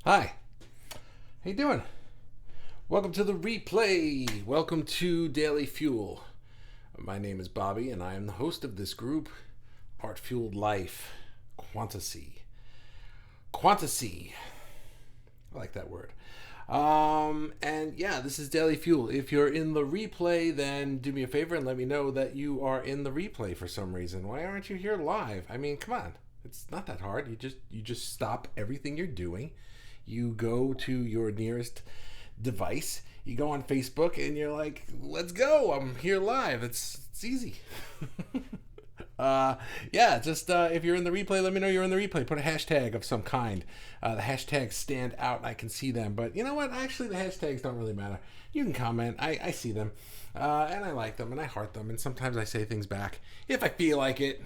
Hi, how you doing? Welcome to the replay. Welcome to Daily Fuel. My name is Bobby, and I am the host of this group, Art Fueled Life, Quantasy. Quantasy. I like that word. And yeah, this is Daily Fuel. If you're in the replay, then do me a favor and let me know that you are in the replay for some reason. Why aren't you here live? I mean, come on. It's not that hard. You just stop everything you're doing. You go to your nearest device. You go on Facebook and you're like, "Let's go! I'm here live." It's easy. Yeah, just if you're in the replay, let me know you're in the replay. Put a hashtag of some kind. The hashtags stand out and I can see them. But you know what? Actually, the hashtags don't really matter. You can comment. I see them. And I like them and I heart them. And sometimes I say things back if I feel like it.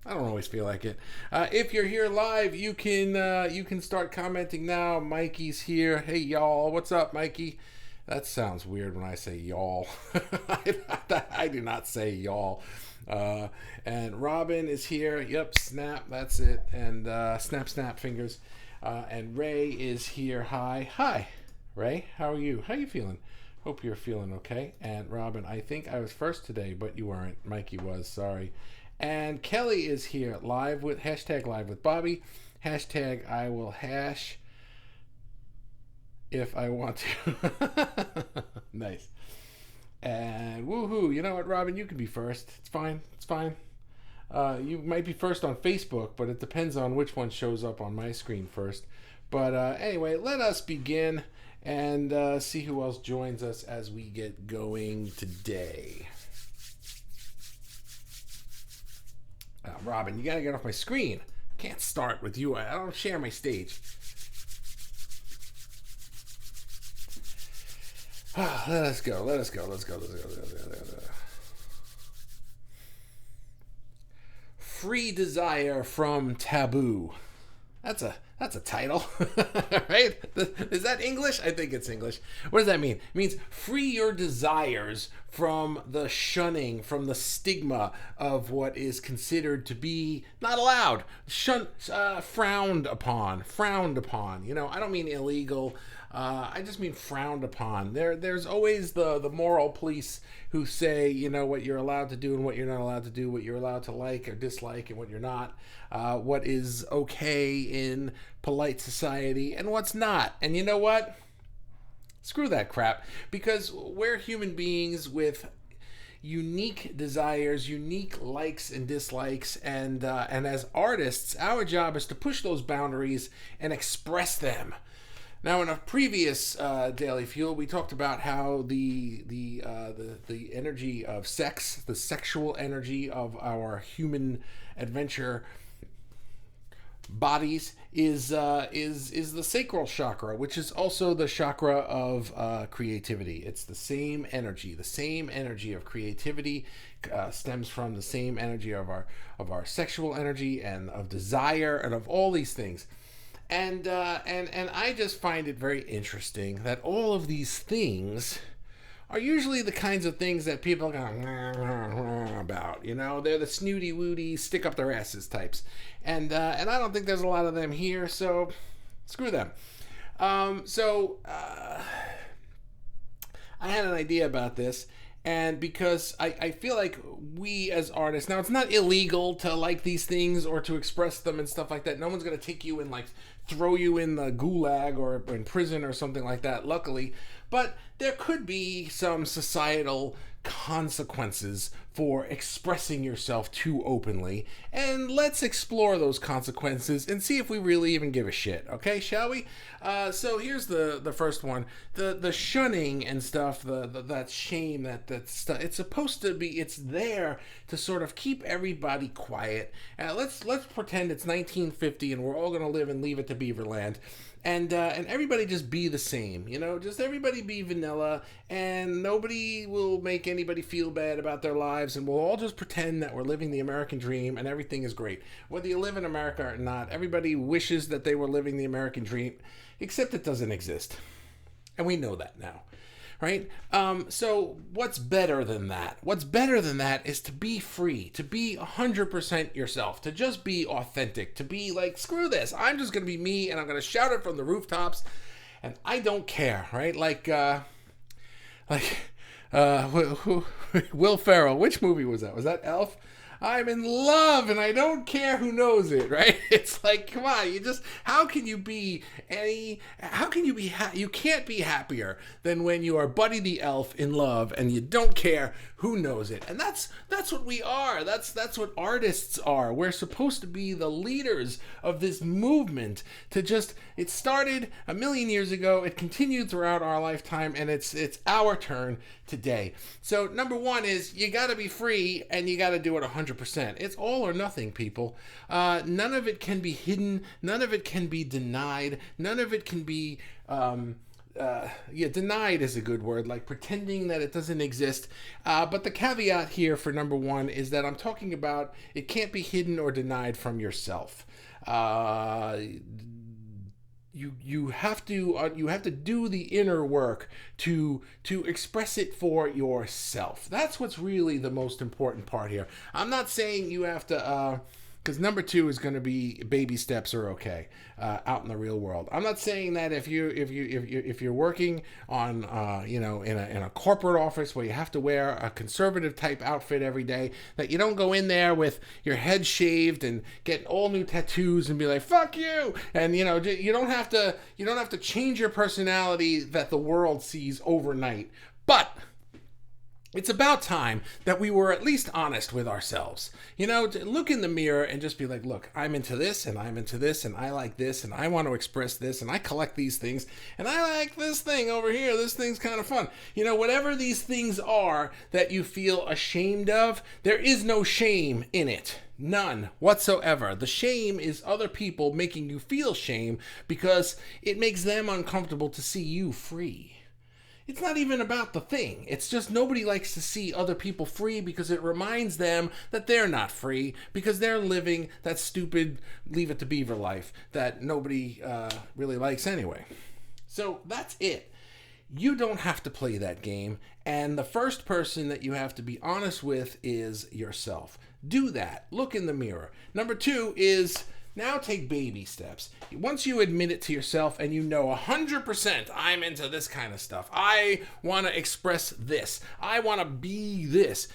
I don't always feel like it. If you're here live, you can start commenting now. Mikey's here. Hey, y'all. What's up, Mikey? That sounds weird when I say y'all. I do not say y'all. And Robin is here. Yep, snap. That's it. And snap fingers. And Ray is here. Hi, Ray. How are you? How you feeling? Hope you're feeling okay. And Robin, I think I was first today, but you weren't. Mikey was. Sorry. And Kelly is here live with hashtag live with Bobby. Hashtag I will hash if I want to. Nice. And woohoo, you know what, Robin? You can be first. It's fine. It's fine. You might be first on Facebook, but it depends on which one shows up on my screen first. But anyway, let us begin and see who else joins us as we get going today. Robin, you gotta get off my screen. Can't start with you. I don't share my stage. Let us go. Free Desire from Taboo. That's a title, right? Is that English? I think it's English. What does that mean? It means free your desires from the shunning, from the stigma of what is considered to be not allowed, frowned upon. You know, I don't mean illegal. I just mean frowned upon. There's always the moral police who say, you know, what you're allowed to do and what you're not allowed to do, what you're allowed to like or dislike and what you're not, what is okay in polite society and what's not. And you know what? Screw that crap, because we're human beings with unique desires, unique likes and dislikes, and as artists, our job is to push those boundaries and express them. Now, in a previous Daily Fuel, we talked about how the energy of sex, the sexual energy of our human adventure bodies, is the sacral chakra, which is also the chakra of creativity. It's the same energy. The same energy of creativity stems from the same energy of our sexual energy and of desire and of all these things. And I just find it very interesting that all of these things are usually the kinds of things that people go about. You know, they're the snooty woody, stick up their asses types, and I don't think there's a lot of them here. So screw them. I had an idea about this. And because I feel like we as artists, now it's not illegal to like these things or to express them and stuff like that. No one's going to take you and like throw you in the gulag or in prison or something like that, luckily. But there could be some societal consequences for expressing yourself too openly. And let's explore those consequences and see if we really even give a shit. Okay, shall we? So here's the first one. The shunning and stuff, that shame, that stuff. It's supposed to be. It's there to sort of keep everybody quiet. Let's pretend it's 1950 and we're all gonna live and leave it to Beaverland. And everybody just be the same, you know, just everybody be vanilla, and nobody will make anybody feel bad about their lives, and we'll all just pretend that we're living the American dream and everything is great. Whether you live in America or not, everybody wishes that they were living the American dream, except it doesn't exist. And we know that now. right? So what's better than that? What's better than that is to be free, to be 100% yourself, to just be authentic, to be like, screw this. I'm just going to be me, and I'm going to shout it from the rooftops, and I don't care, right? Will Ferrell. Which movie was that? Was that Elf? I'm in love and I don't care who knows it, right? It's like, come on, how can you be you can't be happier than when you are Buddy the Elf in love and you don't care who knows it. And that's what we are. That's what artists are. We're supposed to be the leaders of this movement it started a million years ago, it continued throughout our lifetime, and it's our turn today. So number one is you got to be free and you got to do it 100%. It's all or nothing, people. None of it can be hidden. None of it can be denied. None of it can be denied is a good word, like pretending that it doesn't exist. But the caveat here for number one is that I'm talking about it can't be hidden or denied from yourself. You have to do the inner work to express it for yourself. That's what's really the most important part here. I'm not saying you have to because number two is going to be baby steps are okay out in the real world. I'm not saying that if you're working on in a corporate office where you have to wear a conservative type outfit every day, that you don't go in there with your head shaved and get all new tattoos and be like, fuck you, and you don't have to change your personality that the world sees overnight. But it's about time that we were at least honest with ourselves. To look in the mirror and just be like, look, I'm into this, and I'm into this, and I like this, and I want to express this, and I collect these things, and I like this thing over here. This thing's kind of fun. Whatever these things are that you feel ashamed of, there is no shame in it. None whatsoever. The shame is other people making you feel shame because it makes them uncomfortable to see you free. It's not even about the thing. It's just nobody likes to see other people free because it reminds them that they're not free because they're living that stupid Leave It to Beaver life that nobody really likes anyway. So that's it. You don't have to play that game, and the first person that you have to be honest with is yourself. Do that. Look in the mirror. Number two is now take baby steps. Once you admit it to yourself and 100% I'm into this kind of stuff, I want to express this, I want to be this,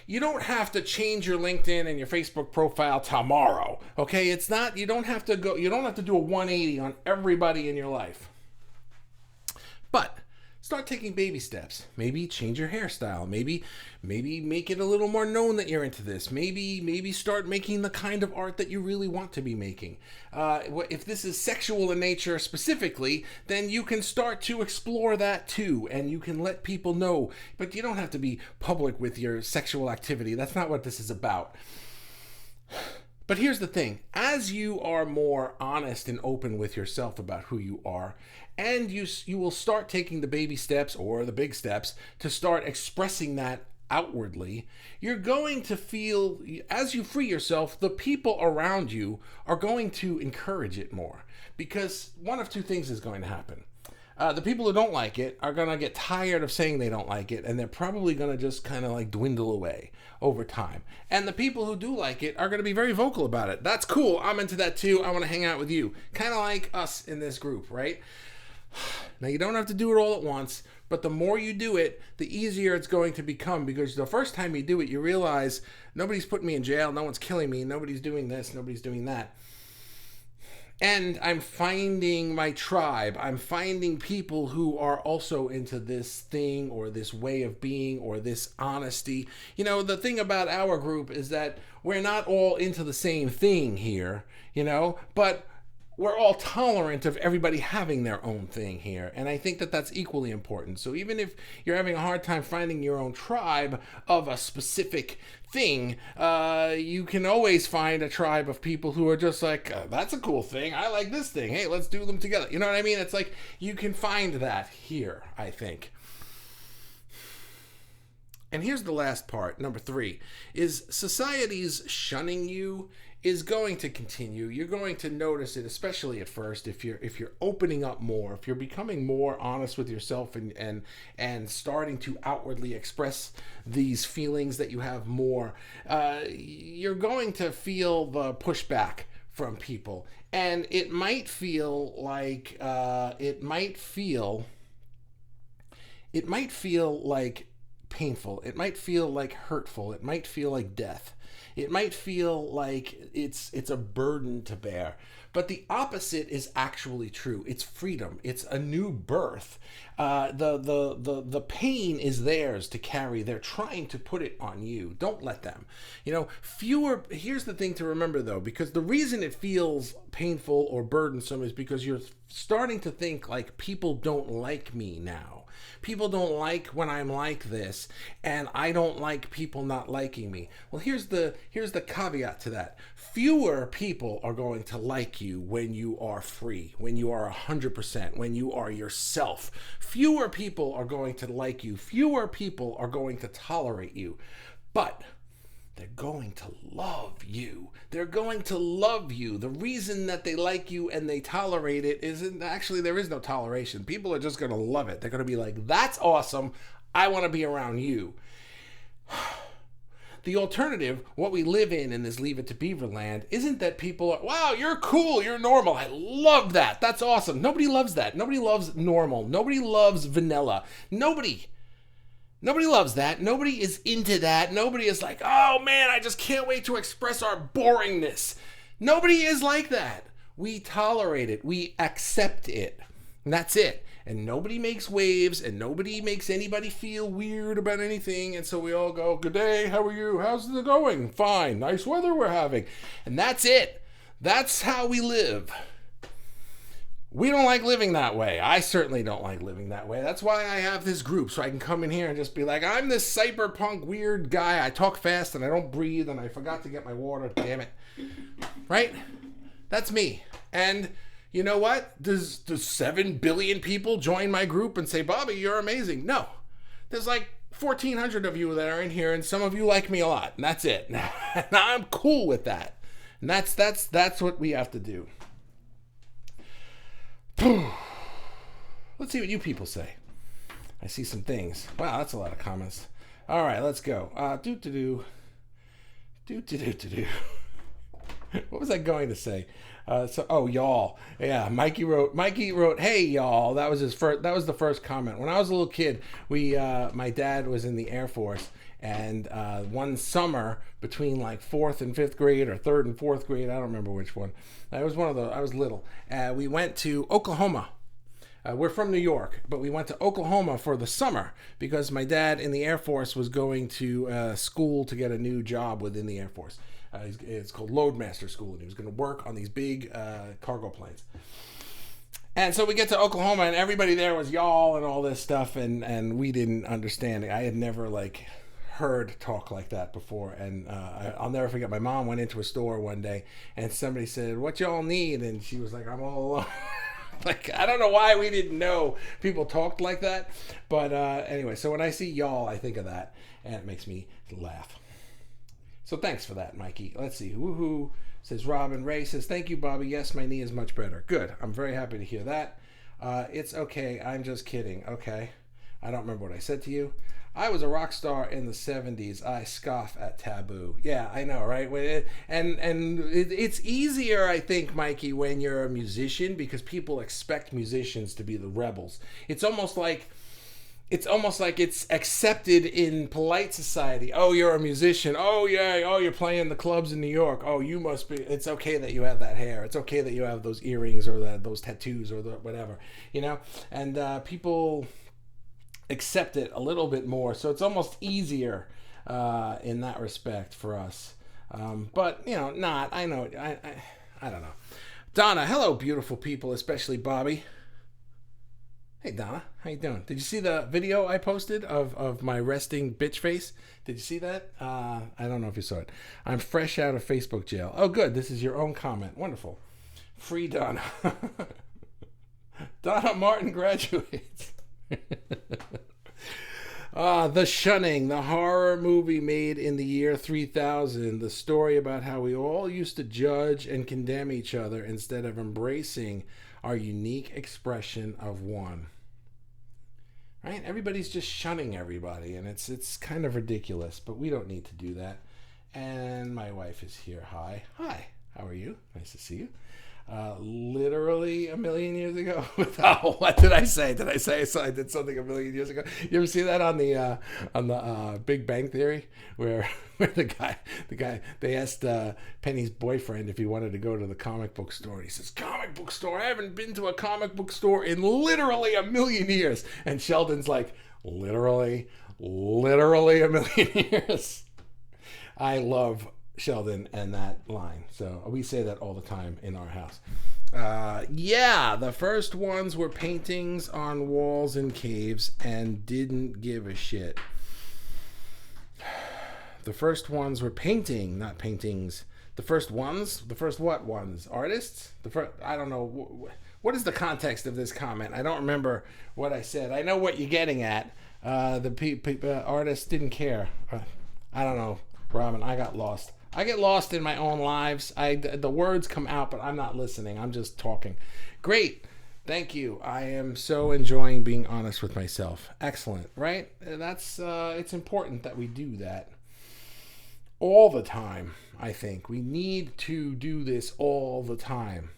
you don't have to change your LinkedIn and your Facebook profile tomorrow, okay? You don't have to do a 180 on everybody in your life. But start taking baby steps. Maybe change your hairstyle. Maybe make it a little more known that you're into this. Maybe start making the kind of art that you really want to be making. If this is sexual in nature specifically, then you can start to explore that too, and you can let people know. But you don't have to be public with your sexual activity. That's not what this is about. But here's the thing. As you are more honest and open with yourself about who you are, and you will start taking the baby steps or the big steps to start expressing that outwardly, you're going to feel, as you free yourself, the people around you are going to encourage it more. Because one of two things is going to happen. The people who don't like it are going to get tired of saying they don't like it, and they're probably going to just kind of like dwindle away over time. And the people who do like it are going to be very vocal about it. That's cool. I'm into that too. I want to hang out with you. Kind of like us in this group, right? Now, you don't have to do it all at once, but the more you do it, the easier it's going to become, because the first time you do it, you realize nobody's putting me in jail, no one's killing me, nobody's doing this, nobody's doing that. And I'm finding my tribe. I'm finding people who are also into this thing or this way of being or this honesty. The thing about our group is that we're not all into the same thing here, but we're all tolerant of everybody having their own thing here. And I think that that's equally important. So even if you're having a hard time finding your own tribe of a specific thing, you can always find a tribe of people who are just like, that's a cool thing. I like this thing. Hey, let's do them together. You know what I mean? It's like you can find that here, I think. And here's the last part, number 3, is society's shunning you is going to continue. You're going to notice it, especially at first, if you're opening up more, if you're becoming more honest with yourself and starting to outwardly express these feelings that you have more. You're going to feel the pushback from people, and it might feel like painful. It might feel like hurtful. It might feel like death. It might feel like it's a burden to bear. But the opposite is actually true. It's freedom. It's a new birth. The pain is theirs to carry. They're trying to put it on you. Don't let them. Here's the thing to remember, though, because the reason it feels painful or burdensome is because you're starting to think like, people don't like me now. People don't like when I'm like this, and I don't like people not liking me. Well, here's the caveat to that. Fewer people are going to like you when you are free, when you are 100%, when you are yourself. Fewer people are going to like you. Fewer people are going to tolerate you. But they're going to love you. They're going to love you. The reason that they like you and they tolerate it isn't actually, there is no toleration. People are just going to love it. They're going to be like, that's awesome. I want to be around you. The alternative, what we live in this Leave It to Beaver land, isn't that people are, wow, you're cool, you're normal. I love that. That's awesome. Nobody loves that. Nobody loves normal. Nobody loves vanilla. Nobody loves that. Nobody is into that. Nobody is like, oh man, I just can't wait to express our boringness. Nobody is like that. We tolerate it. We accept it. And that's it. And nobody makes waves, and nobody makes anybody feel weird about anything. And so we all go, good day, how are you? How's it going? Fine. Nice weather we're having. And that's it. That's how we live. We don't like living that way. I certainly don't like living that way. That's why I have this group, so I can come in here and just be like, I'm this cyberpunk weird guy. I talk fast and I don't breathe and I forgot to get my water. Damn it. Right? That's me. And you know what? Does 7 billion people join my group and say, Bobby, you're amazing? No. There's like 1,400 of you that are in here, and some of you like me a lot. And that's it. Now I'm cool with that. And that's what we have to do. Let's see what you people say. I see some things. Wow, that's a lot of comments. All right, let's go. What was I going to say? Y'all. Yeah, Mikey wrote, hey, y'all. That was the first comment. When I was a little kid, my dad was in the Air Force, and one summer between like 4th and 5th grade, or 3rd and 4th grade, I don't remember which one. I was little. We went to Oklahoma. We're from New York, but we went to Oklahoma for the summer because my dad in the Air Force was going to school to get a new job within the Air Force. It's called Loadmaster School, and he was going to work on these big cargo planes. And so we get to Oklahoma, and everybody there was y'all and all this stuff, and we didn't understand it. I had never heard talk like that before, and I'll never forget. My mom went into a store one day, and somebody said, "What y'all need?" And she was like, "I'm all alone." I don't know why we didn't know people talked like that, but anyway. So when I see y'all, I think of that, and it makes me laugh. So thanks for that, Mikey. Let's see. Woohoo, says Robin. Ray says, thank you, Bobby. Yes, my knee is much better. Good. I'm very happy to hear that. It's okay. I'm just kidding. Okay. I don't remember what I said to you. I was a rock star in the 70s. I scoff at Taboo. Yeah, I know, right? It's easier, I think, Mikey, when you're a musician, because people expect musicians to be the rebels. It's almost like it's accepted in polite society. Oh, you're a musician. Oh, yeah. Oh, you're playing the clubs in New York. Oh, you must be. It's okay that you have that hair. It's okay that you have those earrings or those tattoos or whatever, And people accept it a little bit more, so it's almost easier in that respect for us. But not. I know. I don't know. Donna, hello, beautiful people, especially Bobby. Hey Donna, how you doing? Did you see the video I posted of my resting bitch face? Did you see that? I don't know if you saw it. I'm fresh out of Facebook jail. Oh good, this is your own comment. Wonderful. Free Donna. Donna Martin graduates. The Shunning, the horror movie made in the year 3000. The story about how we all used to judge and condemn each other instead of embracing our unique expression of one. Right? Everybody's just shunning everybody, and it's kind of ridiculous, but we don't need to do that. And my wife is here. Hi. Hi. How are you? Nice to see you. Literally a million years ago. Oh, what did I say? Did I say I did something a million years ago? You ever see that on the Big Bang Theory, where the guy they asked Penny's boyfriend if he wanted to go to the comic book store, and he says, "Comic book store? I haven't been to a comic book store in literally a million years." And Sheldon's like, "Literally a million years." I love Sheldon and that line. So we say that all the time in our house. Yeah, the first ones were paintings on walls in caves and didn't give a shit. The first ones were painting, not paintings. The first ones? The first what ones? Artists? The first, I don't know. What is the context of this comment? I don't remember what I said. I know what you're getting at. The artists didn't care. I don't know, Robin. I got lost. I get lost in my own lives. The words come out, but I'm not listening. I'm just talking. Great. Thank you. I am so enjoying being honest with myself. Excellent, right? That's it's important that we do that all the time, I think. We need to do this all the time.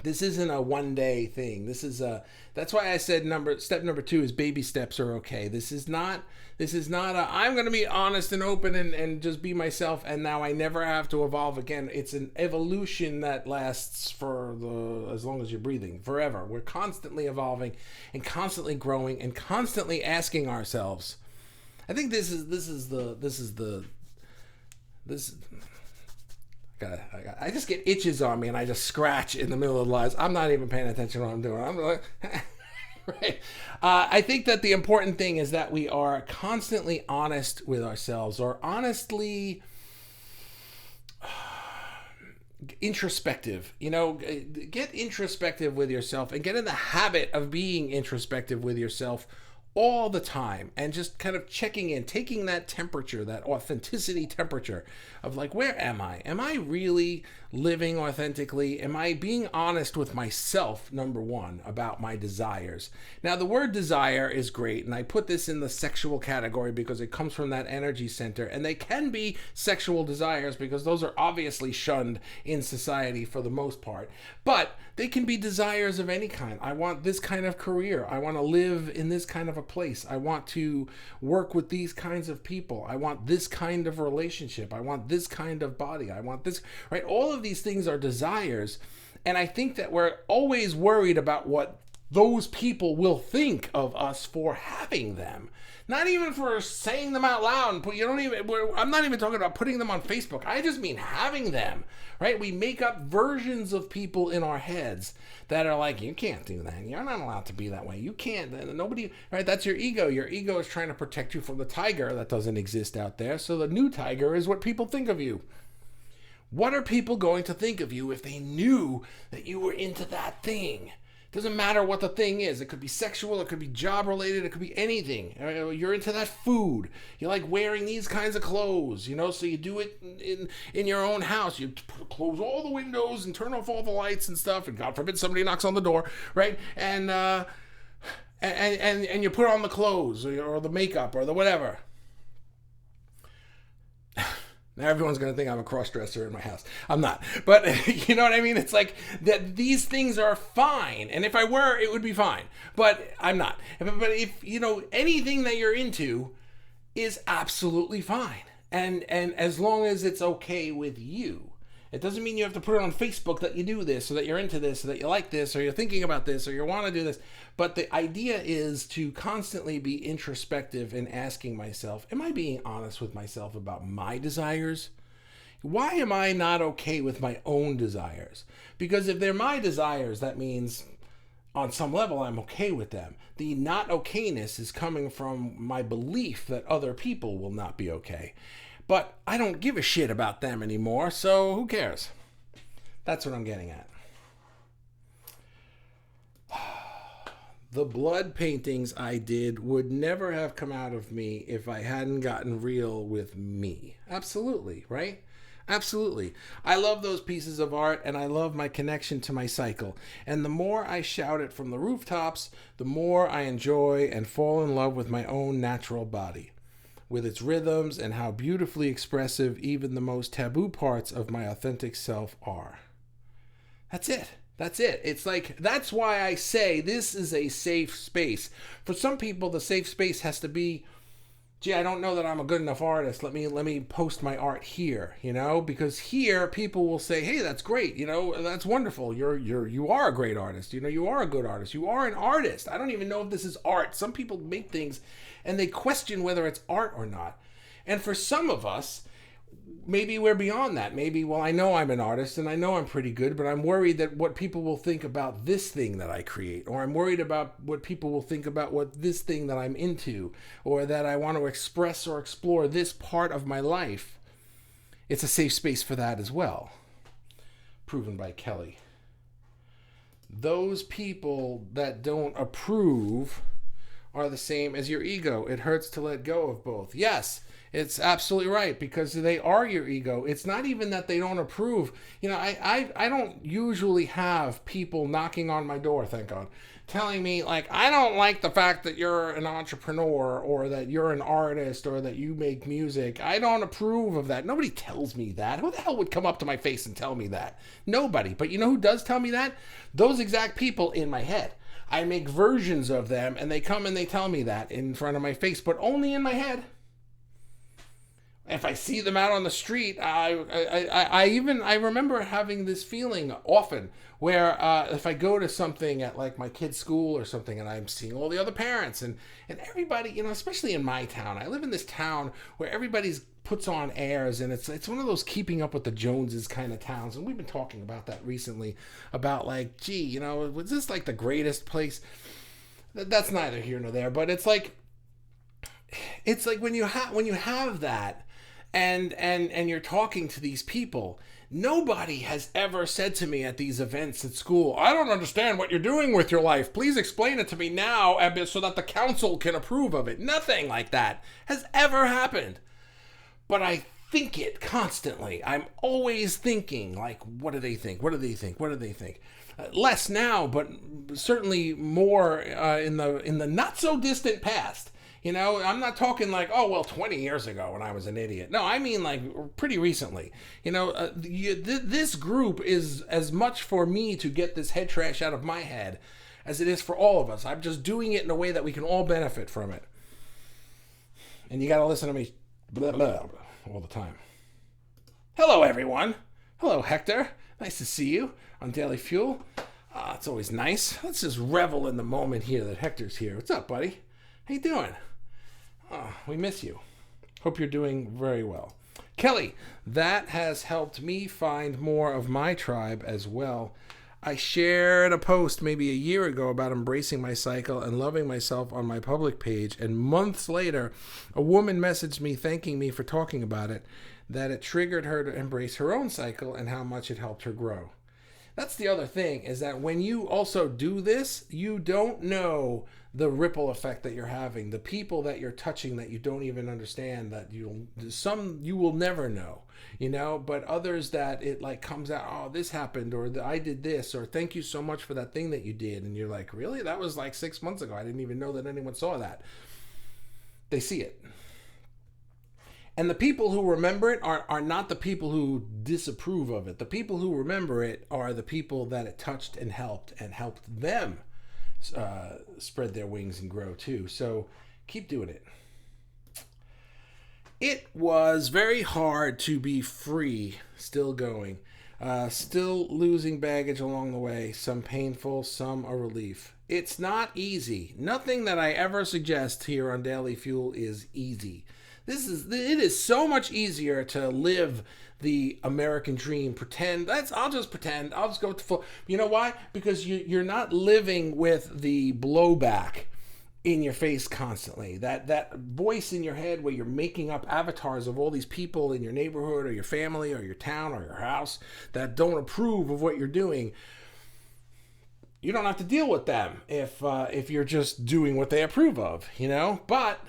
This isn't a one-day thing. That's why I said step number 2 is baby steps are okay. This is not I'm going to be honest and open and just be myself, and now I never have to evolve again. It's an evolution that lasts for as long as you're breathing, forever. We're constantly evolving and constantly growing and constantly asking ourselves. I think this I just get itches on me and I just scratch in the middle of the lines. I'm not even paying attention to what I'm doing. I'm like, right. I think that the important thing is that we are constantly honest with ourselves, or honestly introspective. Get introspective with yourself and get in the habit of being introspective with yourself all the time, and just kind of checking in, taking that temperature, that authenticity temperature of like, where am I? Am I really living authentically? Am I being honest with myself, number one, about my desires? Now, the word desire is great, and I put this in the sexual category because it comes from that energy center, and they can be sexual desires because those are obviously shunned in society for the most part, but they can be desires of any kind. I want this kind of career. I want to live in this kind of a place. I want to work with these kinds of people. I want this kind of relationship. I want this kind of body. I want this, right? All of these things are desires. And I think that we're always worried about what those people will think of us for having them. Not even for saying them out loud. I'm not even talking about putting them on Facebook. I just mean having them, right? We make up versions of people in our heads that are like, you can't do that. You're not allowed to be that way. You can't. Nobody, right? That's your ego. Your ego is trying to protect you from the tiger that doesn't exist out there. So the new tiger is what people think of you. What are people going to think of you if they knew that you were into that thing? Doesn't matter what the thing is. It could be sexual, it could be job related, it could be anything. You're into that food. You like wearing these kinds of clothes, so you do it in your own house. You close all the windows and turn off all the lights and stuff, and God forbid somebody knocks on the door, right? And you put on the clothes or the makeup or the whatever. Now everyone's going to think I'm a cross-dresser in my house. I'm not. But you know what I mean? It's like that these things are fine. And if I were, it would be fine. But I'm not. But if, anything that you're into is absolutely fine. And as long as it's okay with you. It doesn't mean you have to put it on Facebook that you do this, or that you're into this, or that you like this, or you're thinking about this, or you want to do this. But the idea is to constantly be introspective and asking myself, am I being honest with myself about my desires? Why am I not okay with my own desires? Because if they're my desires, that means on some level I'm okay with them. The not okayness is coming from my belief that other people will not be okay. But I don't give a shit about them anymore, so who cares? That's what I'm getting at. the blood paintings I did would never have come out of me if I hadn't gotten real with me. Absolutely, right? Absolutely. I love those pieces of art and I love my connection to my cycle. And the more I shout it from the rooftops, the more I enjoy and fall in love with my own natural body, with its rhythms and how beautifully expressive even the most taboo parts of my authentic self are. That's it. That's it. It's like, that's why I say this is a safe space. For some people, the safe space has to be, gee, I don't know that I'm a good enough artist. Let me post my art here, because here people will say, hey, that's great. That's wonderful. You are a great artist. You are a good artist. You are an artist. I don't even know if this is art. Some people make things and they question whether it's art or not. And for some of us, maybe we're beyond that. Maybe, well, I know I'm an artist and I know I'm pretty good, but I'm worried that what people will think about this thing that I create, or I'm worried about what people will think about what this thing that I'm into, or that I want to express or explore this part of my life. It's a safe space for that as well. Proven by Kelly. Those people that don't approve are the same as your ego. It hurts to let go of both. Yes, it's absolutely right, because they are your ego. It's not even that they don't approve. I don't usually have people knocking on my door, thank God, telling me, like, I don't like the fact that you're an entrepreneur or that you're an artist or that you make music. I don't approve of that. Nobody tells me that. Who the hell would come up to my face and tell me that? Nobody. But you know who does tell me that? Those exact people in my head. I make versions of them and they come and they tell me that in front of my face, but only in my head. If I see them out on the street, I remember having this feeling often where if I go to something at like my kid's school or something and I'm seeing all the other parents and everybody, especially in my town, I live in this town where everybody's puts on airs and it's one of those keeping up with the Joneses kind of towns. And we've been talking about that recently about like, gee, was this like the greatest place? That's neither here nor there, but it's like when you have that, and you're talking to these people, nobody has ever said to me at these events at school, I don't understand what you're doing with your life. Please explain it to me now so that the council can approve of it. Nothing like that has ever happened. But I think it constantly. I'm always thinking, like, what do they think? What do they think? What do they think? Less now, but certainly more in the not so distant past. I'm not talking like, 20 years ago when I was an idiot. No, I mean like pretty recently. This group is as much for me to get this head trash out of my head as it is for all of us. I'm just doing it in a way that we can all benefit from it. And you got to listen to me blah, blah, blah, all the time. Hello, everyone. Hello, Hector. Nice to see you on Daily Fuel. It's always nice. Let's just revel in the moment here that Hector's here. What's up, buddy? How you doing? We miss you. Hope you're doing very well. Kelly, that has helped me find more of my tribe as well. I shared a post maybe a year ago about embracing my cycle and loving myself on my public page, and months later, a woman messaged me thanking me for talking about it, that it triggered her to embrace her own cycle and how much it helped her grow. That's the other thing, is that when you also do this, you don't know the ripple effect that you're having, the people that you're touching that you don't even understand, that you will never know, but others that it like comes out, oh, this happened, or I did this, or thank you so much for that thing that you did. And you're like, really? That was like 6 months ago. I didn't even know that anyone saw that. They see it. And the people who remember it are not the people who disapprove of it. The people who remember it are the people that it touched and helped them spread their wings and grow too. So keep doing it. It was very hard to be free, still going, still losing baggage along the way, some painful, some a relief. It's not easy. Nothing that I ever suggest here on Daily Fuel is easy. It is so much easier to live the American dream. I'll just pretend. I'll just go to full. You know why? Because you're not living with the blowback in your face constantly. That voice in your head where you're making up avatars of all these people in your neighborhood or your family or your town or your house that don't approve of what you're doing. you don't have to deal with them if you're just doing what they approve of, you know? But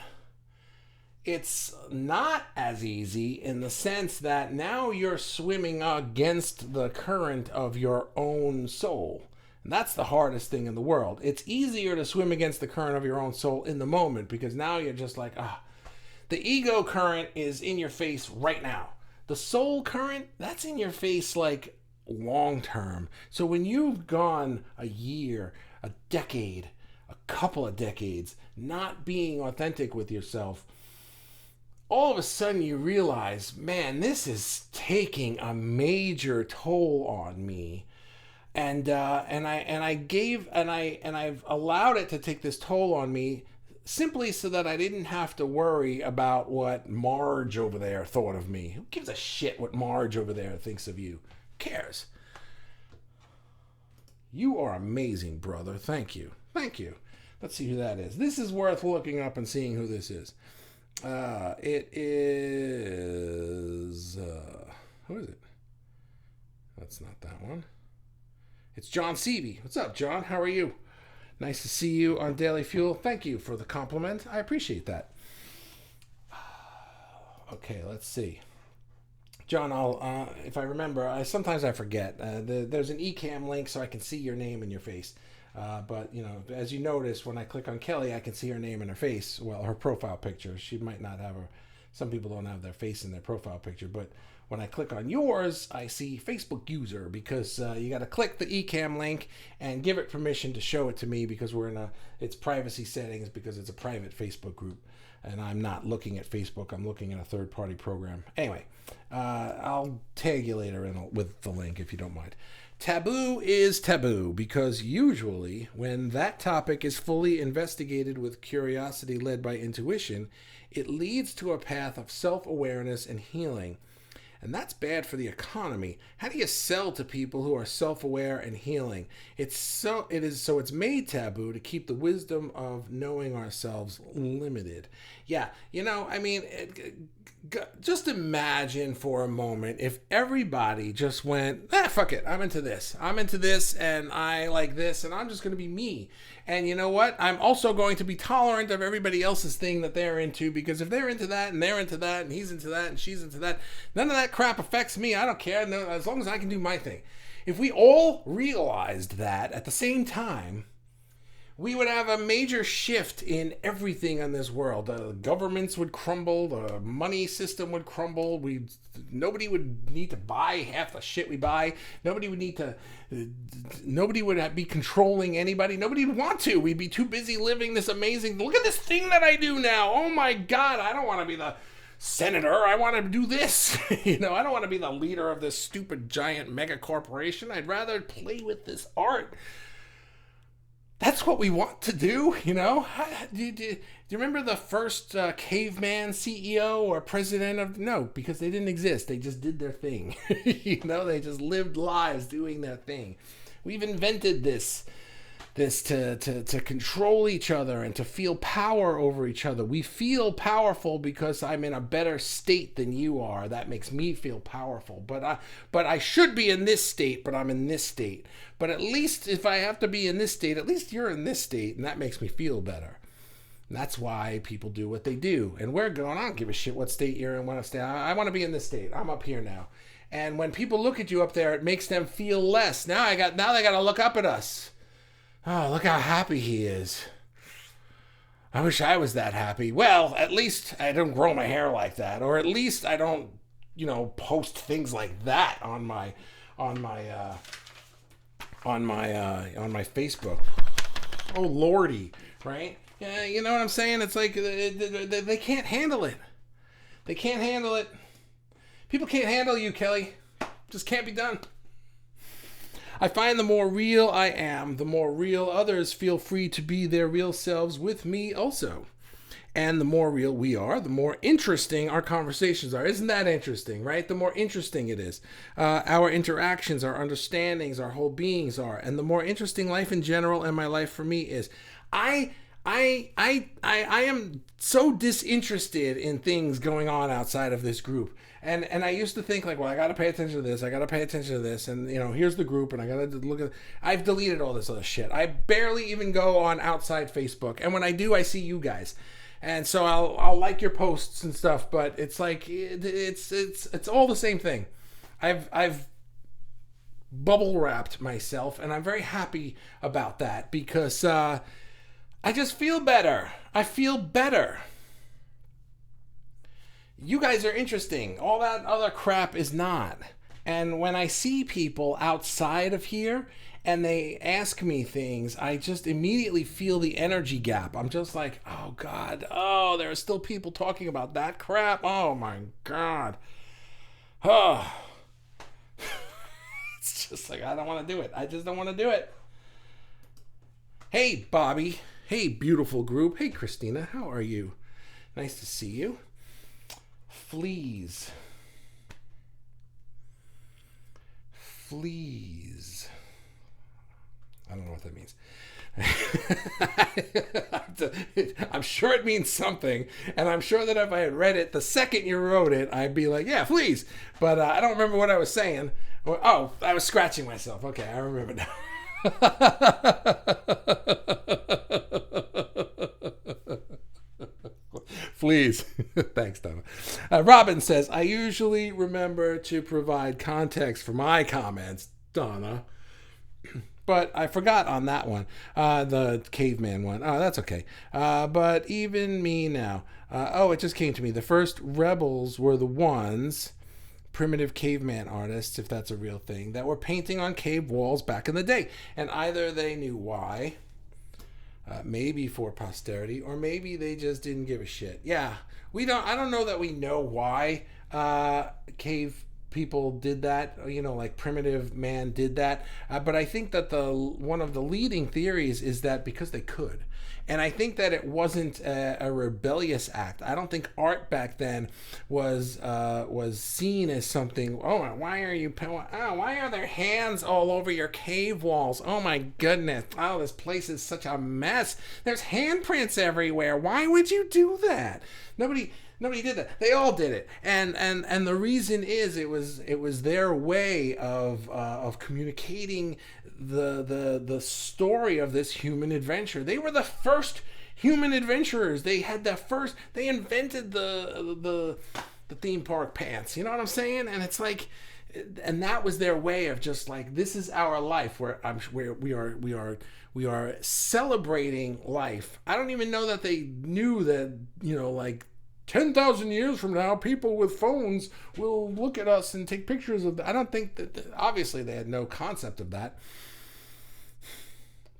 it's not as easy in the sense that now you're swimming against the current of your own soul. And that's the hardest thing in the world. It's easier to swim against the current of your own soul in the moment because now you're just like, the ego current is in your face right now. The soul current, that's in your face like long term. So when you've gone a year, a decade, a couple of decades, not being authentic with yourself, all of a sudden you realize, man, this is taking a major toll on me. And I've allowed it to take this toll on me simply so that I didn't have to worry about what Marge over there thought of me. Who gives a shit what Marge over there thinks of you? Who cares? You are amazing, brother. Thank you. Thank you. Let's see who that is. This is worth looking up and seeing who this is. It is... who is it? That's not that one. It's John Seavey. What's up, John? How are you? Nice to see you on Daily Fuel. Thank you for the compliment. I appreciate that. Okay, let's see. John, I'll if I remember, sometimes I forget. There's an eCam link so I can see your name and your face. But, you know, as you notice, when I click on Kelly, I can see her name and her face. Well, her profile picture. She might not have her. Some people don't have their face in their profile picture. But when I click on yours, I see Facebook user because you got to click the eCam link and give it permission to show it to me because it's privacy settings because it's a private Facebook group. And I'm not looking at Facebook. I'm looking at a third-party program. Anyway, I'll tag you later with the link if you don't mind. Taboo is taboo because usually when that topic is fully investigated with curiosity led by intuition, it leads to a path of self-awareness and healing. And that's bad for the economy. How do you sell to people who are self-aware and healing? It's made taboo to keep the wisdom of knowing ourselves limited. Yeah, you know, I mean, just imagine for a moment if everybody just went, fuck it, I'm into this, and I like this, and I'm just going to be me. And you know what? I'm also going to be tolerant of everybody else's thing that they're into, because if they're into that, and they're into that, and he's into that, and she's into that, none of that crap affects me. I don't care, no, as long as I can do my thing. If we all realized that at the same time, we would have a major shift in everything in this world. The governments would crumble. The money system would crumble. Nobody would need to buy half the shit we buy. Nobody would be controlling anybody. Nobody would want to. We'd be too busy living this amazing, look at this thing that I do now. Oh my God, I don't want to be the senator. I want to do this. I don't want to be the leader of this stupid giant mega corporation. I'd rather play with this art. That's what we want to do, Do you remember the first caveman CEO or president of... No, because they didn't exist. They just did their thing. They just lived lives doing their thing. We've invented this to control each other and to feel power over each other. We feel powerful because I'm in a better state than you are. That makes me feel powerful. But I should be in this state, but I'm in this state. But at least if I have to be in this state, at least you're in this state, and that makes me feel better. And that's why people do what they do. And we're going, I don't give a shit what state you're in, what state. I want to be in this state. I'm up here now. And when people look at you up there, it makes them feel less. Now they got to look up at us. Oh, look how happy he is. I wish I was that happy. Well, at least I don't grow my hair like that, or at least I don't, post things like that on my Facebook. Oh lordy, right? Yeah, you know what I'm saying? It's like they can't handle it. They can't handle it. People can't handle you, Kelly. Just can't be done. I find the more real I am, the more real others feel free to be their real selves with me also. And the more real we are, the more interesting our conversations are. Isn't that interesting, right? The more interesting it is. Our interactions, our understandings, our whole beings are. And the more interesting life in general and my life for me is. I am so disinterested in things going on outside of this group. And I used to think like, well, I got to pay attention to this. I got to pay attention to this. And, here's the group and I got to look at I've deleted all this other shit. I barely even go on outside Facebook. And when I do, I see you guys. And so I'll like your posts and stuff, but it's like it's all the same thing. I've bubble wrapped myself and I'm very happy about that because I just feel better. I feel better. You guys are interesting. All that other crap is not. And when I see people outside of here and they ask me things, I just immediately feel the energy gap. I'm just like, oh God, oh, there are still people talking about that crap. Oh my God. Oh. It's just like, I don't want to do it. I just don't want to do it. Hey, Bobby. Hey, beautiful group. Hey, Christina. How are you? Nice to see you. Fleas. I don't know what that means. I'm sure it means something, and I'm sure that if I had read it the second you wrote it, I'd be like, yeah, fleas. But I don't remember what I was saying. Oh, I was scratching myself. Okay, I remember now. Fleas. Thanks, Donna. Robin says, I usually remember to provide context for my comments, Donna. But I forgot on that one, the caveman one. Oh, that's okay. But even me now. It just came to me. The first rebels were the ones, primitive caveman artists, if that's a real thing, that were painting on cave walls back in the day. And either they knew why, maybe for posterity, or maybe they just didn't give a shit. Yeah, I don't know that we know why cave people did that, like primitive man did that. But I think that one of the leading theories is that because they could. And I think that it wasn't a rebellious act. I don't think art back then was seen as something. Oh, why are there hands all over your cave walls? Oh my goodness! Oh, this place is such a mess. There's handprints everywhere. Why would you do that? Nobody did that. They all did it, and the reason is it was their way of communicating the story of this human adventure. They were the first human adventurers. They invented the theme park pants. You know what I'm saying? And it's like, and that was their way of just like, this is our life where we are celebrating life. I don't even know that they knew that, like 10,000 years from now, people with phones will look at us and take pictures of. I don't think that. Obviously, they had no concept of that.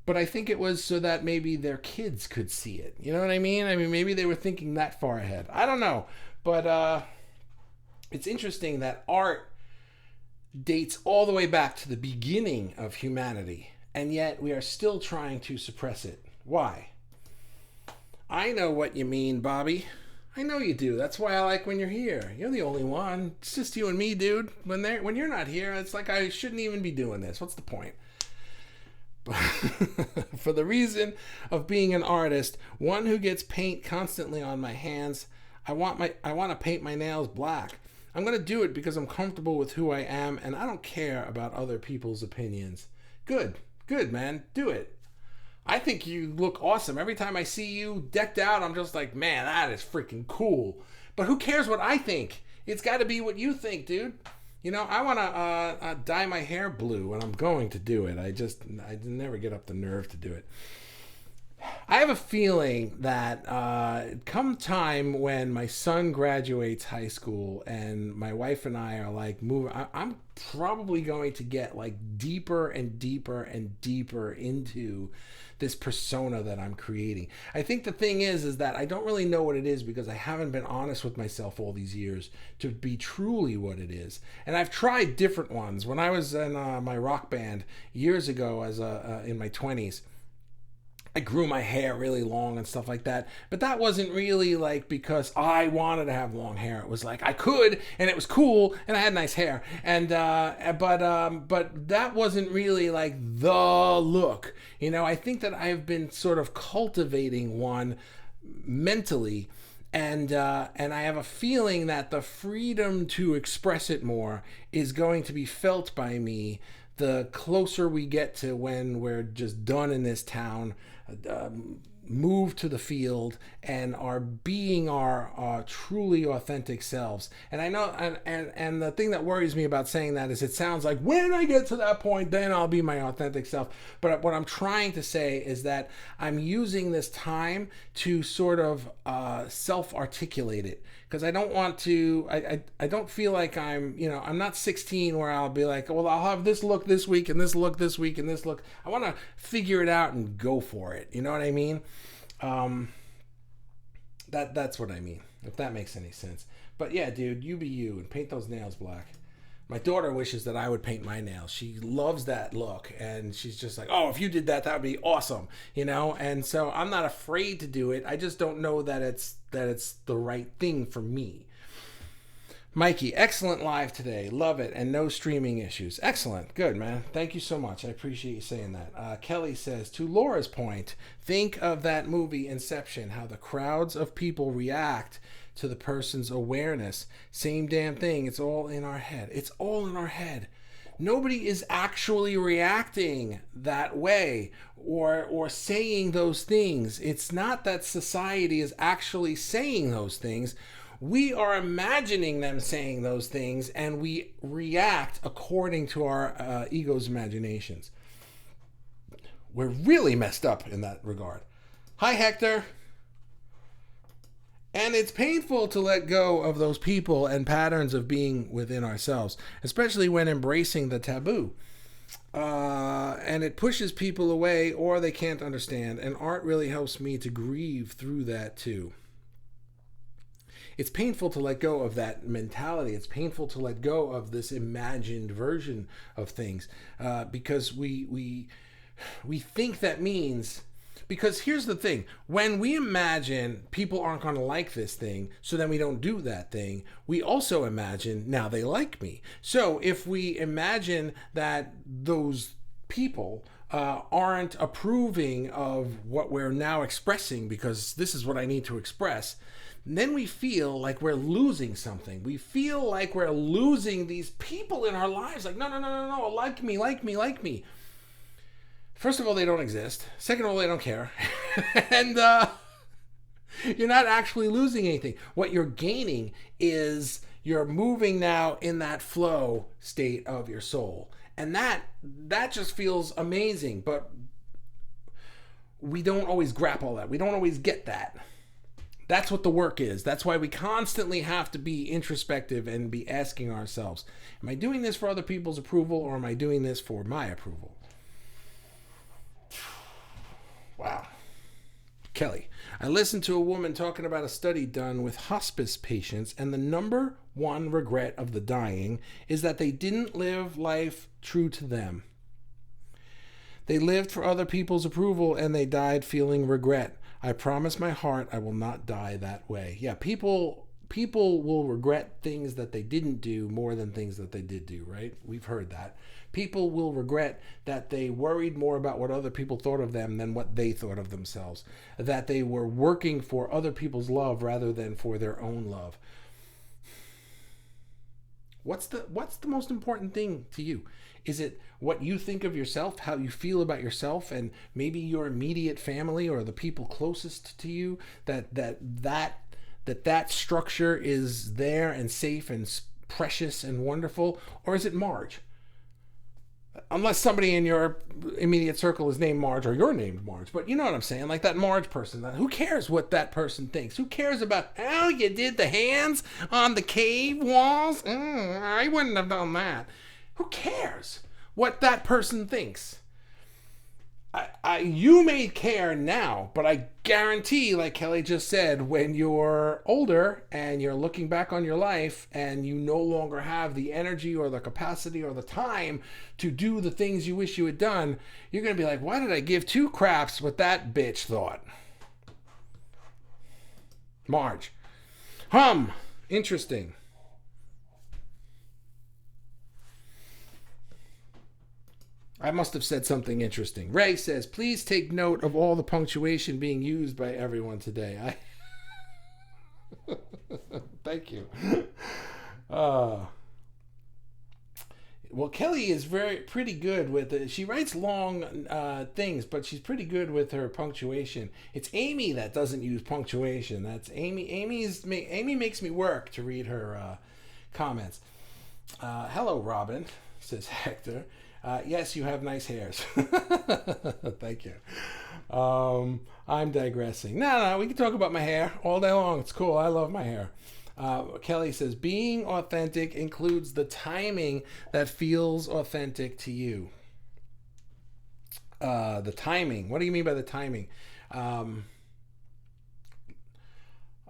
But I think it was so that maybe their kids could see it. You know what I mean? I mean, maybe they were thinking that far ahead. I don't know. But it's interesting that art dates all the way back to the beginning of humanity. And yet we are still trying to suppress it. Why? I know what you mean, Bobby. I know you do. That's why I like when you're here. You're the only one. It's just you and me, dude. When you're not here, it's like I shouldn't even be doing this. What's the point? For the reason of being an artist, one who gets paint constantly on my hands, I want to paint my nails black. I'm going to do it because I'm comfortable with who I am and I don't care about other people's opinions. Good, man. Do it. I think you look awesome. Every time I see you decked out, I'm just like, man, that is freaking cool. But who cares what I think? It's got to be what you think, dude. I want to dye my hair blue, and I'm going to do it. I never get up the nerve to do it. I have a feeling that come time when my son graduates high school and my wife and I are like moving, I'm probably going to get like deeper and deeper and deeper into this persona that I'm creating. I think the thing is that I don't really know what it is because I haven't been honest with myself all these years to be truly what it is. And I've tried different ones. When I was in my rock band years ago in my 20s, I grew my hair really long and stuff like that. But that wasn't really like because I wanted to have long hair. It was like I could, and it was cool, and I had nice hair. And but that wasn't really like the look. I think that I've been sort of cultivating one mentally. and I have a feeling that the freedom to express it more is going to be felt by me the closer we get to when we're just done in this town, move to the field, and are being our truly authentic selves. And I know, and the thing that worries me about saying that is it sounds like when I get to that point, then I'll be my authentic self. But what I'm trying to say is that I'm using this time to sort of self-articulate it, because I don't want to, I don't feel like I'm not 16 where I'll be like, well, I'll have this look this week and this look this week and this look. I want to figure it out and go for it. You know what I mean? That's what I mean, if that makes any sense. But yeah, dude, you be you and paint those nails black. My daughter wishes that I would paint my nails. She loves that look, and she's just like, oh, if you did that, that would be awesome, And so I'm not afraid to do it. I just don't know that it's the right thing for me. Mikey, excellent live today. Love it. And no streaming issues. Excellent. Good, man. Thank you so much. I appreciate you saying that. Kelly says, to Laura's point, think of that movie Inception, how the crowds of people react to the person's awareness. Same damn thing. It's all in our head. It's all in our head. Nobody is actually reacting that way or saying those things. It's not that society is actually saying those things. We are imagining them saying those things, and we react according to our ego's imaginations. We're really messed up in that regard. Hi, Hector. And it's painful to let go of those people and patterns of being within ourselves, especially when embracing the taboo. And it pushes people away, or they can't understand, and art really helps me to grieve through that too. It's painful to let go of that mentality. It's painful to let go of this imagined version of things, because we think that means, because here's the thing, when we imagine people aren't going to like this thing, so then we don't do that thing, we also imagine now they like me. So if we imagine that those people aren't approving of what we're now expressing because this is what I need to express, then we feel like we're losing something. We feel like we're losing these people in our lives. Like, no, like me. First of all, they don't exist. Second of all, they don't care. And you're not actually losing anything. What you're gaining is you're moving now in that flow state of your soul. And that just feels amazing. But we don't always grapple that. We don't always get that. That's what the work is. That's why we constantly have to be introspective and be asking ourselves, am I doing this for other people's approval, or am I doing this for my approval? Wow. Kelly, I listened to a woman talking about a study done with hospice patients, and the number one regret of the dying is that they didn't live life true to them. They lived for other people's approval, and they died feeling regret. I promise my heart I will not die that way. Yeah, people will regret things that they didn't do more than things that they did do, right? We've heard that. People will regret that they worried more about what other people thought of them than what they thought of themselves. That they were working for other people's love rather than for their own love. What's the most important thing to you? Is it what you think of yourself, how you feel about yourself, and maybe your immediate family or the people closest to you, that structure is there and safe and precious and wonderful? Or is it Marge? Unless somebody in your immediate circle is named Marge, or you're named Marge. But you know what I'm saying? Like that Marge person. Who cares what that person thinks? Who cares about, oh, you did the hands on the cave walls? I wouldn't have done that. Who cares what that person thinks? You may care now, but I guarantee, like Kelly just said, when you're older and you're looking back on your life and you no longer have the energy or the capacity or the time to do the things you wish you had done, you're going to be like, why did I give two craps what that bitch thought? Marge. Interesting. I must have said something interesting. Ray says, please take note of all the punctuation being used by everyone today. Thank you. Uh, well, Kelly is pretty good with it. She writes long things, but she's pretty good with her punctuation. It's Amy that doesn't use punctuation. That's Amy. Amy makes me work to read her comments. Hello, Robin, says Hector. Yes, you have nice hairs. Thank you. I'm digressing. No, we can talk about my hair all day long. It's cool. I love my hair. Kelly says, being authentic includes the timing that feels authentic to you. The timing. What do you mean by the timing? I'm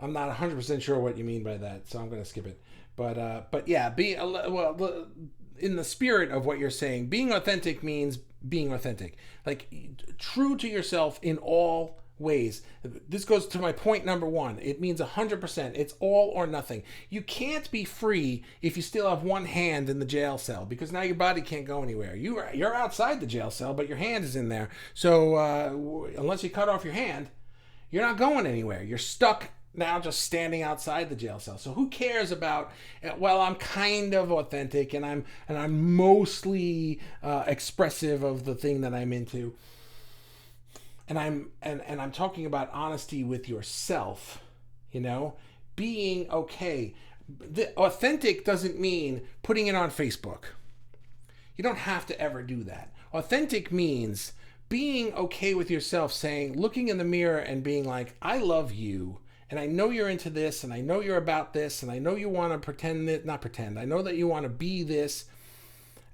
not 100% sure what you mean by that, so I'm going to skip it. But yeah, in the spirit of what you're saying, being authentic means being authentic. Like, true to yourself in all ways. This goes to my point number one. It means 100%. It's all or nothing. You can't be free if you still have one hand in the jail cell, because now your body can't go anywhere. You're outside the jail cell, but your hand is in there. So unless you cut off your hand, you're not going anywhere. You're stuck now just standing outside the jail cell. So who cares about, well, I'm kind of authentic and I'm mostly expressive of the thing that I'm into. And I'm talking about honesty with yourself, being okay. The authentic doesn't mean putting it on Facebook. You don't have to ever do that. Authentic means being okay with yourself, looking in the mirror and being like, I love you. And I know you're into this, and I know you're about this, and I know you want to I know that you want to be this,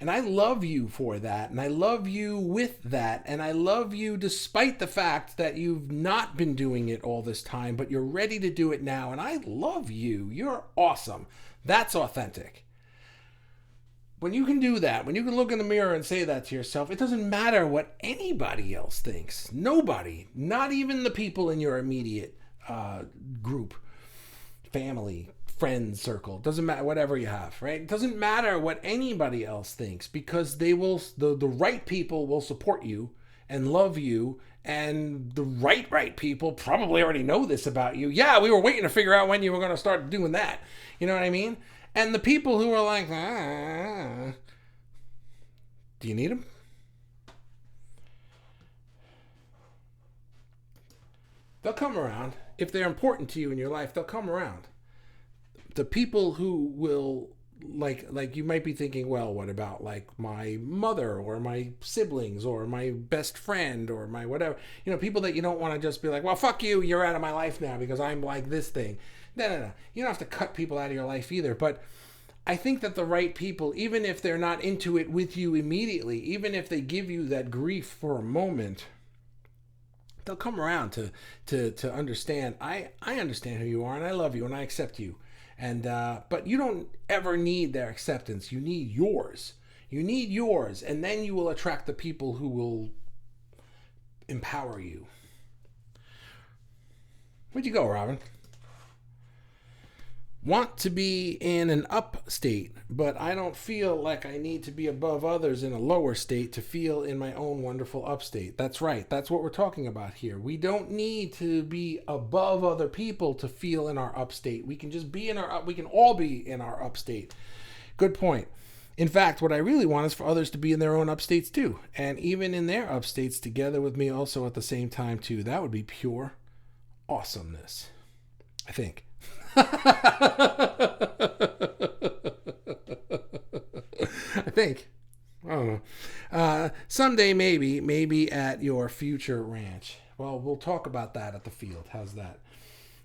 and I love you for that, and I love you with that, and I love you despite the fact that you've not been doing it all this time, but you're ready to do it now, and I love you. You're awesome. That's authentic. When you can do that, when you can look in the mirror and say that to yourself, it doesn't matter what anybody else thinks. Nobody, not even the people in your immediate group, family, friend circle, doesn't matter, whatever you have, right? It doesn't matter what anybody else thinks, because they will, the right people will support you and love you, and the right people probably already know this about you. Yeah, we were waiting to figure out when you were going to start doing that. You know what I mean? And the people who are like, do you need them? They'll come around. If they're important to you in your life, they'll come around. The people who will, like you might be thinking, well, what about like my mother or my siblings or my best friend or my whatever, people that you don't want to just be like, well, fuck you, you're out of my life now because I'm like this thing. No. You don't have to cut people out of your life either. But I think that the right people, even if they're not into it with you immediately, even if they give you that grief for a moment, they'll come around to understand. I understand who you are, and I love you, and I accept you. And but you don't ever need their acceptance. You need yours. You need yours, and then you will attract the people who will empower you. Where'd you go, Robin? Want to be in an up state, but I don't feel like I need to be above others in a lower state to feel in my own wonderful up state. That's right. That's what we're talking about here. We don't need to be above other people to feel in our up state. We can just be in our up. We can all be in our up state. Good point. In fact, what I really want is for others to be in their own up states too, and even in their up states together with me also at the same time too. That would be pure awesomeness, I think. I think. I don't know. Someday, maybe at your future ranch. Well, we'll talk about that at the field. How's that?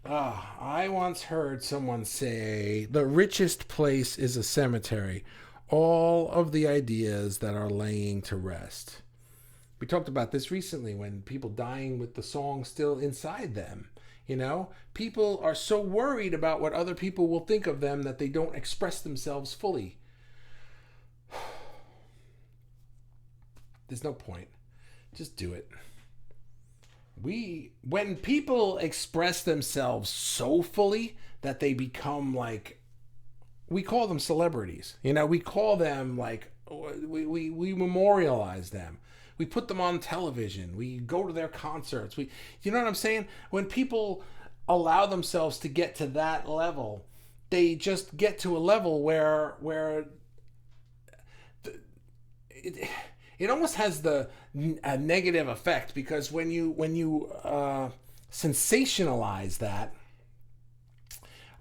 I once heard someone say, the richest place is a cemetery. All of the ideas that are laying to rest. We talked about this recently when people dying with the song still inside them. People are so worried about what other people will think of them that they don't express themselves fully. There's no point. Just do it. When people express themselves so fully that they become like, we call them celebrities. We call them like, we memorialize them. We put them on television. We go to their concerts. You know what I'm saying? When people allow themselves to get to that level, they just get to a level where it almost has a negative effect, because when you sensationalize that,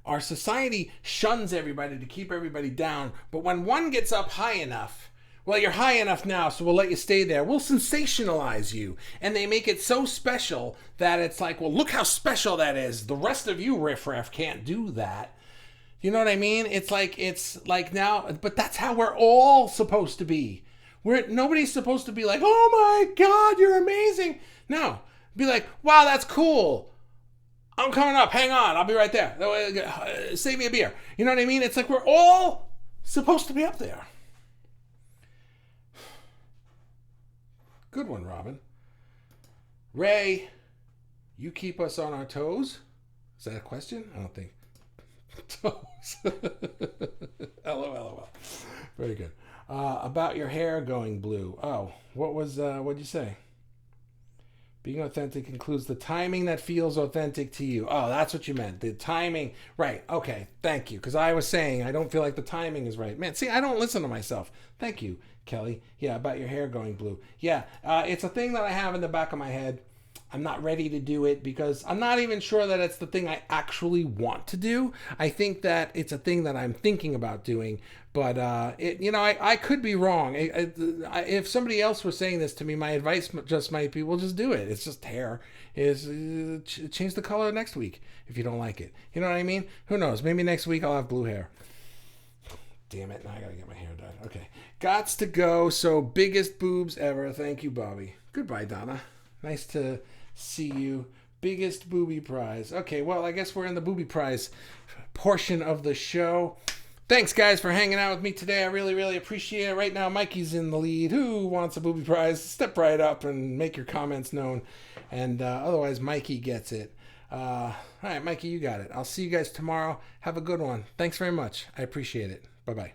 our society shuns everybody to keep everybody down. But when one gets up high enough, well, you're high enough now, so we'll let you stay there. We'll sensationalize you. And they make it so special that it's like, well, look how special that is. The rest of you riffraff can't do that. You know what I mean? It's like now, but that's how we're all supposed to be. Nobody's supposed to be like, oh my God, you're amazing. No, be like, wow, that's cool. I'm coming up. Hang on. I'll be right there. Save me a beer. You know what I mean? It's like we're all supposed to be up there. Good one, Robin. Ray, you keep us on our toes? Is that a question? I don't think. Toes. LOL. Very good. About your hair going blue. Oh, what'd you say? Being authentic includes the timing that feels authentic to you. Oh, that's what you meant. The timing. Right. Okay. Thank you. Because I was saying I don't feel like the timing is right. Man, see, I don't listen to myself. Thank you, Kelly. Yeah, about your hair going blue. Yeah, it's a thing that I have in the back of my head. I'm not ready to do it because I'm not even sure that it's the thing I actually want to do. I think that it's a thing that I'm thinking about doing, but I could be wrong. If somebody else were saying this to me, my advice just might be, well, just do it. It's just hair. Change the color next week if you don't like it. You know what I mean? Who knows? Maybe next week I'll have blue hair. Damn it. Now I gotta get my hair done. Okay. Gots to go. So biggest boobs ever. Thank you, Bobby. Goodbye, Donna. Nice to see you. Biggest booby prize. Okay, well, I guess we're in the booby prize portion of the show. Thanks, guys, for hanging out with me today. I really, really appreciate it. Right now, Mikey's in the lead. Who wants a booby prize? Step right up and make your comments known. And otherwise, Mikey gets it. All right, Mikey, you got it. I'll see you guys tomorrow. Have a good one. Thanks very much. I appreciate it. Bye-bye.